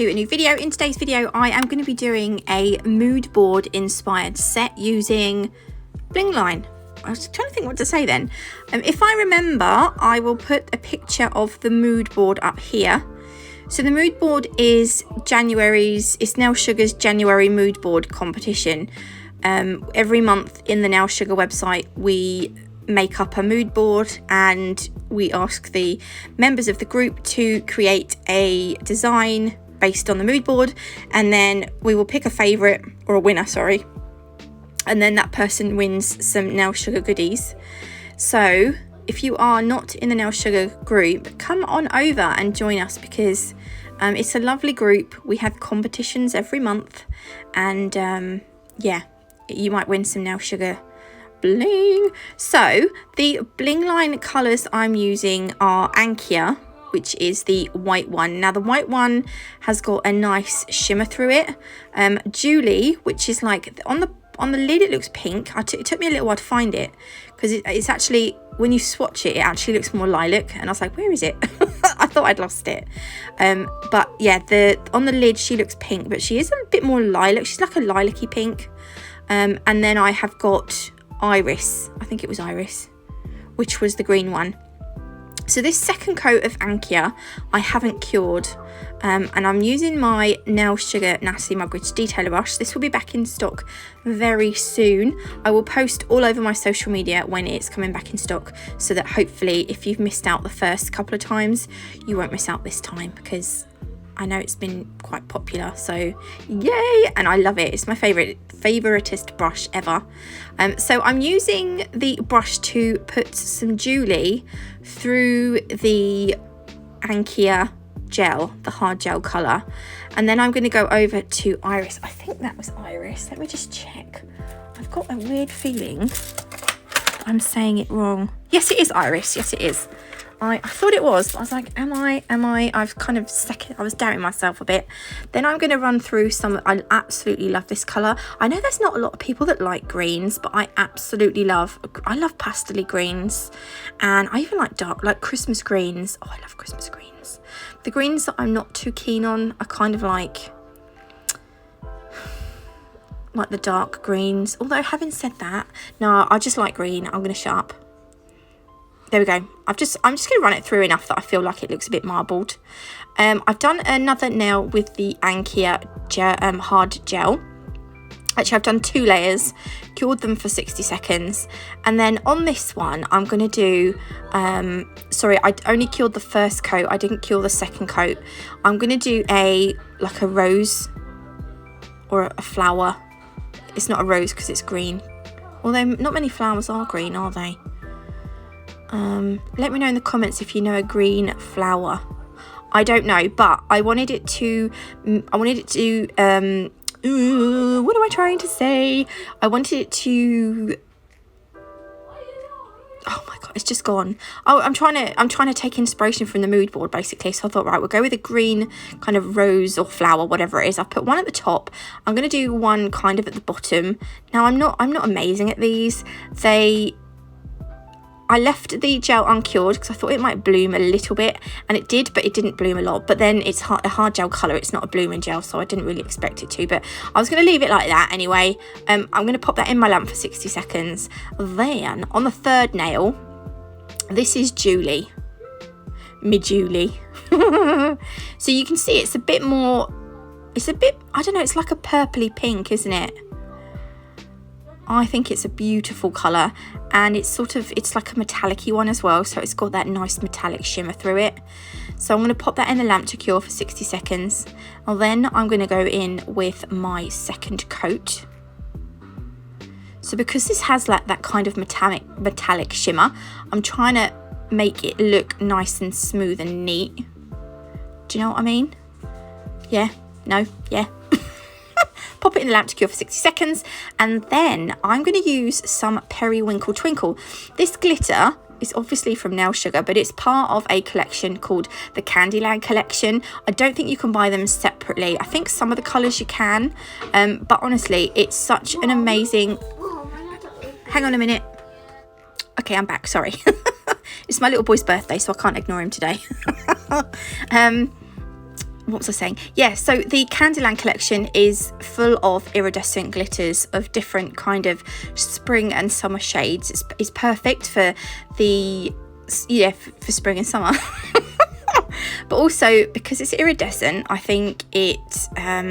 to a new video. In today's video I am going to be doing a mood board inspired set using Blingline. I was trying to think what to say then. If I remember, I will put a picture of the mood board up here. So the mood board is it's Nail Sugar's January mood board competition. Every month in the Nail Sugar website we make up a mood board and we ask the members of the group to create a design based on the mood board, and then we will pick a favourite or a winner, sorry, and then that person wins some Nail Sugar goodies. So if you are not in the Nail Sugar group, come on over and join us, because it's a lovely group. We have competitions every month, and yeah, you might win some Nail Sugar bling. So the Blingline colours I'm using are Ankia, which is the white one. Now the white one has got a nice shimmer through it. Julie, which is like on the lid it looks pink. It took me a little while to find it, because it's actually, when you swatch it, it actually looks more lilac, and I was like, where is it? I thought I'd lost it. But yeah, on the lid she looks pink, but she is a bit more lilac. She's like a lilac-y pink. And then I have got Iris, I think it was Iris, which was the green one. So this second coat of Ankia I haven't cured, and I'm using my Nail Sugar Natalie Mugridge detailer brush. This will be back in stock very soon. I will post all over my social media when it's coming back in stock, so that hopefully if you've missed out the first couple of times, you won't miss out this time, because I know it's been quite popular, so yay, and I love it. It's my favoritist brush ever. So I'm using the brush to put some Julie through the Ankia gel, the hard gel colour, and then I'm going to go over to Iris. I think that was Iris. Let me just check. I've got a weird feeling I'm saying it wrong. Yes, it is Iris. Yes, it is. I thought it was, but I was like, am I? I've kind of I was doubting myself a bit. Then I'm going to run through some. I absolutely love this colour. I know there's not a lot of people that like greens, but I absolutely love pastel-y greens, and I even like dark, like Christmas greens. Oh, I love Christmas greens. The greens that I'm not too keen on are kind of like the dark greens. Although having said that, no, I just like green. I'm going to shut up. There we go. I'm just going to run it through enough that I feel like it looks a bit marbled. I've done another nail with the Ankia hard gel. Actually, I've done 2 layers, cured them for 60 seconds. And then on this one, I'm going to do, sorry, I only cured the first coat. I didn't cure the second coat. I'm going to do like a rose or a flower. It's not a rose because it's green. Although not many flowers are green, are they? Let me know in the comments if you know a green flower. I don't know, but I wanted it to what am I trying to say? I wanted it to, oh my god, it's just gone. Oh, I'm trying to take inspiration from the mood board, basically. So I thought, right, we'll go with a green kind of rose or flower, whatever it is. I've put one at the top. I'm going to do one kind of at the bottom. Now I'm not amazing at these. I left the gel uncured because I thought it might bloom a little bit, and it did, but it didn't bloom a lot. But then it's a hard gel colour, it's not a blooming gel, so I didn't really expect it to, but I was going to leave it like that anyway. I'm going to pop that in my lamp for 60 seconds. Then on the third nail, this is Julie. Julie. So you can see it's a bit, I don't know, it's like a purpley pink, isn't it? I think it's a beautiful colour, and it's like a metallic-y one as well, so it's got that nice metallic shimmer through it. So I'm going to pop that in the lamp to cure for 60 seconds. And then I'm going to go in with my second coat. So because this has like that kind of metallic shimmer, I'm trying to make it look nice and smooth and neat. Do you know what I mean? Yeah? No? Yeah? Pop it in the lamp to cure for 60 seconds, and then I'm going to use some Periwinkle Twinkle. This glitter is obviously from Nail Sugar, but it's part of a collection called the Candyland collection. I don't think you can buy them separately. I think some of the colours you can, but honestly, it's such an amazing... Hang on a minute. Okay, I'm back, sorry. It's my little boy's birthday, so I can't ignore him today. what was I saying? Yeah, so the Candyland collection is full of iridescent glitters of different kind of spring and summer shades. It's perfect for the, yeah, for spring and summer. But also because it's iridescent, I think it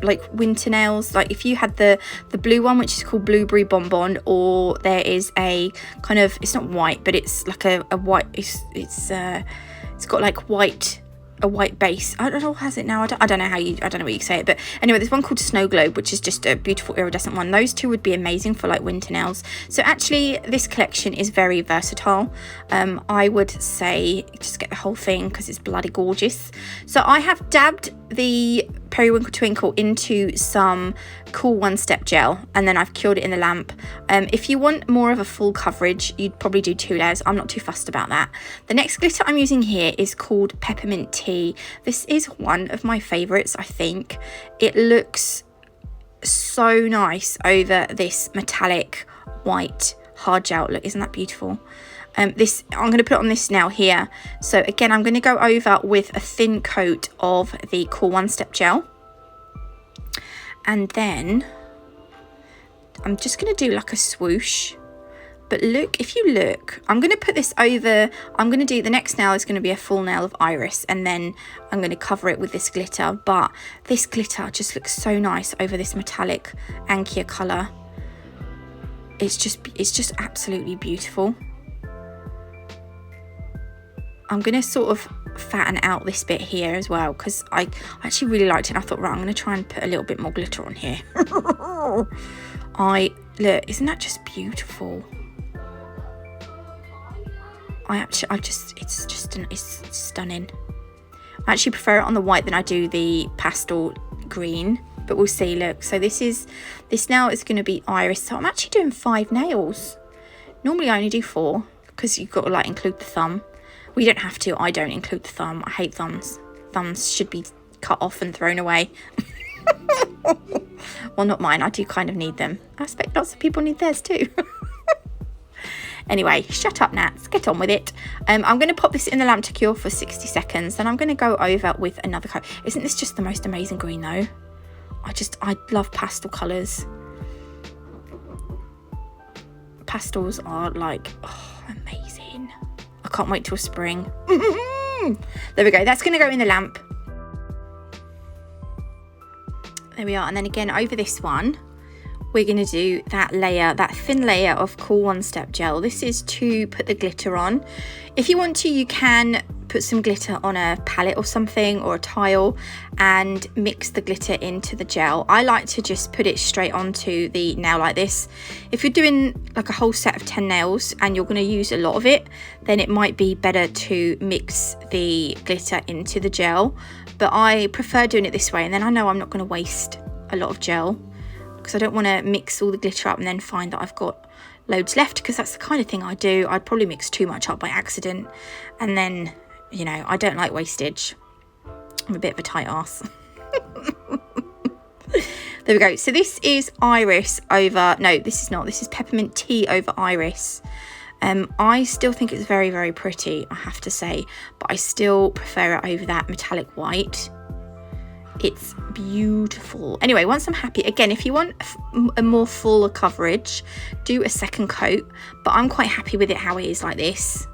like winter nails, like if you had the blue one, which is called Blueberry Bonbon, or there is a kind of, it's not white, but it's like a white, it's got like a white base. I don't know, has it now? I don't know I don't know what you say it, but anyway, there's one called Snow Globe, which is just a beautiful iridescent one. Those two would be amazing for like winter nails. So actually this collection is very versatile. I would say just get the whole thing because it's bloody gorgeous. So I have dabbed the Periwinkle Twinkle into some Cool One Step gel, and then I've cured it in the lamp. If you want more of a full coverage, you'd probably do 2 layers. I'm not too fussed about that. The next glitter I'm using here is called Peppermint Tea. This is one of my favorites, I think. It looks so nice over this metallic white hard gel. Look, isn't that beautiful? This, I'm going to put it on this now here. So again, I'm going to go over with a thin coat of the Cool One Step gel. And then I'm just going to do like a swoosh. But look, if you look, I'm going to put this over, I'm going to do, the next nail is going to be a full nail of iris, and then I'm going to cover it with this glitter. But this glitter just looks so nice over this metallic Ankia colour. It's just absolutely beautiful. I'm going to sort of fatten out this bit here as well, because I actually really liked it. And I thought, right, I'm going to try and put a little bit more glitter on here. Look, isn't that just beautiful? It's stunning. I actually prefer it on the white than I do the pastel green, but we'll see. Look, so this now is going to be iris. So I'm actually doing 5 nails. Normally I only do 4 because you've got to like include the thumb. We don't have to. I don't include the thumb. I hate thumbs. Thumbs should be cut off and thrown away. Well, not mine. I do kind of need them. I expect lots of people need theirs too. Anyway, shut up, Nats. Get on with it. I'm going to pop this in the lamp to cure for 60 seconds. Then I'm going to go over with another coat. Isn't this just the most amazing green though? I love pastel colours. Pastels are like, oh, amazing. I can't wait till spring. There we go. That's going to go in the lamp. There we are. And then again, over this one, we're going to do that layer, that thin layer of Cool One Step gel. This is to put the glitter on. If you want to, you can put some glitter on a palette or something, or a tile, and mix the glitter into the gel. I like to just put it straight onto the nail like this. If you're doing like a whole set of 10 nails and you're going to use a lot of it, then it might be better to mix the glitter into the gel. But I prefer doing it this way, and then I know I'm not going to waste a lot of gel, because I don't want to mix all the glitter up and then find that I've got loads left, because that's the kind of thing I do. I'd probably mix too much up by accident, and then, you know, I don't like wastage. I'm a bit of a tight ass. There we go. So this is iris over, no, this is not. This is Peppermint Tea over iris. I still think it's very, very pretty, I have to say, but I still prefer it over that metallic white. It's beautiful. Anyway, once I'm happy, again, if you want a more fuller coverage, do a second coat, but I'm quite happy with it how it is like this.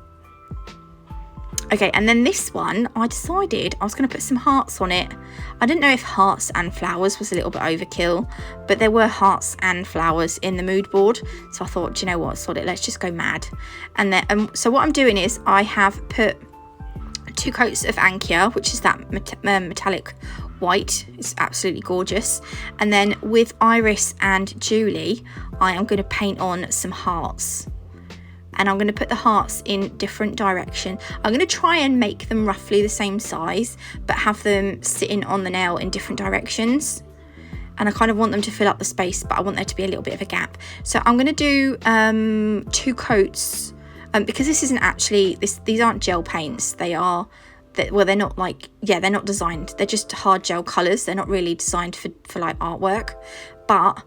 Okay, and then this one, I decided I was going to put some hearts on it. I didn't know if hearts and flowers was a little bit overkill, but there were hearts and flowers in the mood board. So I thought, do you know what, sod it, let's just go mad. And then, so what I'm doing is I have put 2 coats of Ankia, which is that metallic white. It's absolutely gorgeous. And then with Iris and Julie, I am going to paint on some hearts. And I'm going to put the hearts in different direction. I'm going to try and make them roughly the same size, but have them sitting on the nail in different directions. And I kind of want them to fill up the space, but I want there to be a little bit of a gap. So I'm going to do 2 coats, because this isn't actually, these aren't gel paints. They are, well, they're not like, yeah, they're not designed. They're just hard gel colours. They're not really designed for like artwork. But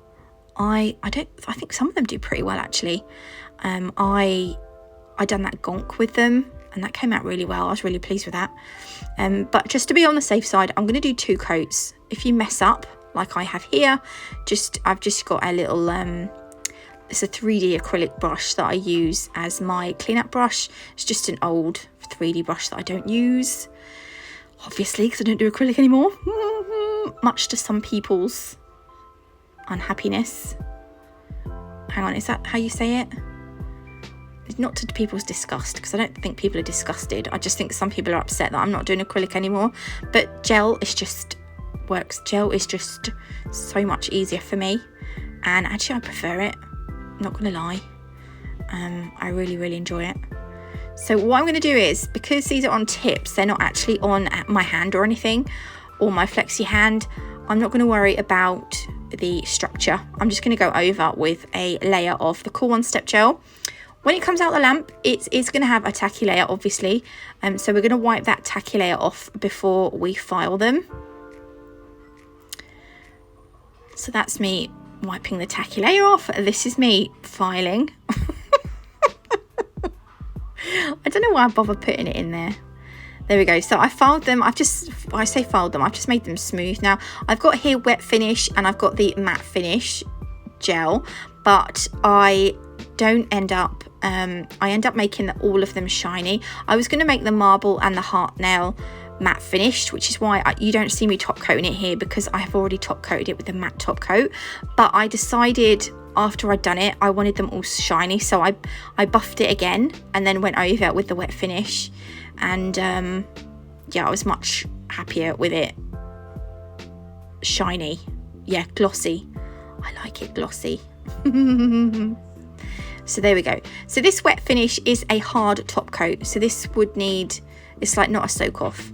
I think some of them do pretty well actually. I done that gonk with them, and that came out really well. I was really pleased with that. But just to be on the safe side, I'm going to do 2 coats. If you mess up like I have here, I've just got a little it's a 3D acrylic brush that I use as my cleanup brush. It's just an old 3D brush that I don't use, obviously, because I don't do acrylic anymore, much to some people's unhappiness. Hang on, is that how you say it? It's not to people's disgust, because I don't think people are disgusted. I just think some people are upset that I'm not doing acrylic anymore. But gel is just works. Gel is just so much easier for me, and actually I prefer it, not gonna lie. I really enjoy it. So what I'm going to do is, because these are on tips, they're not actually on my hand or anything, or my flexi hand, I'm not going to worry about the structure. I'm just going to go over with a layer of the Cool One Step Gel. When it comes out the lamp, it's going to have a tacky layer, obviously. So we're going to wipe that tacky layer off before we file them. So that's me wiping the tacky layer off. This is me filing. I don't know why I bother putting it in there. There we go. So I filed them. I say filed them, I've just made them smooth. Now I've got here wet finish and I've got the matte finish gel, but I don't end up I end up making all of them shiny. I was going to make the marble and the heart nail matte finished, which is why you don't see me top coating it here, because I have already top coated it with the matte top coat. But I decided after I'd done it, I wanted them all shiny, so I buffed it again and then went over with the wet finish, and yeah, I was much happier with it shiny. Yeah, glossy. I like it glossy. So there we go. So this wet finish is a hard top coat, so this would need, it's like not a soak off.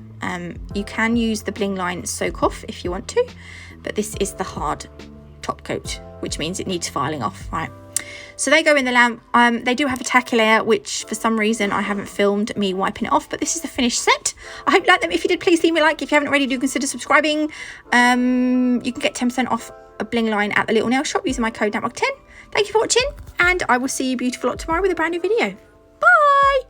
You can use the Blingline soak off if you want to, but this is the hard top coat, which means it needs filing off, right? So they go in the lamp. They do have a tacky layer, which for some reason I haven't filmed me wiping it off, but this is the finished set. I hope you like them. If you did, please leave me a like. If you haven't already, do consider subscribing. You can get 10% off a Blingline at the little nail shop using my code NATMUG10. Thank you for watching, and I will see you beautiful lot tomorrow with a brand new video. Bye!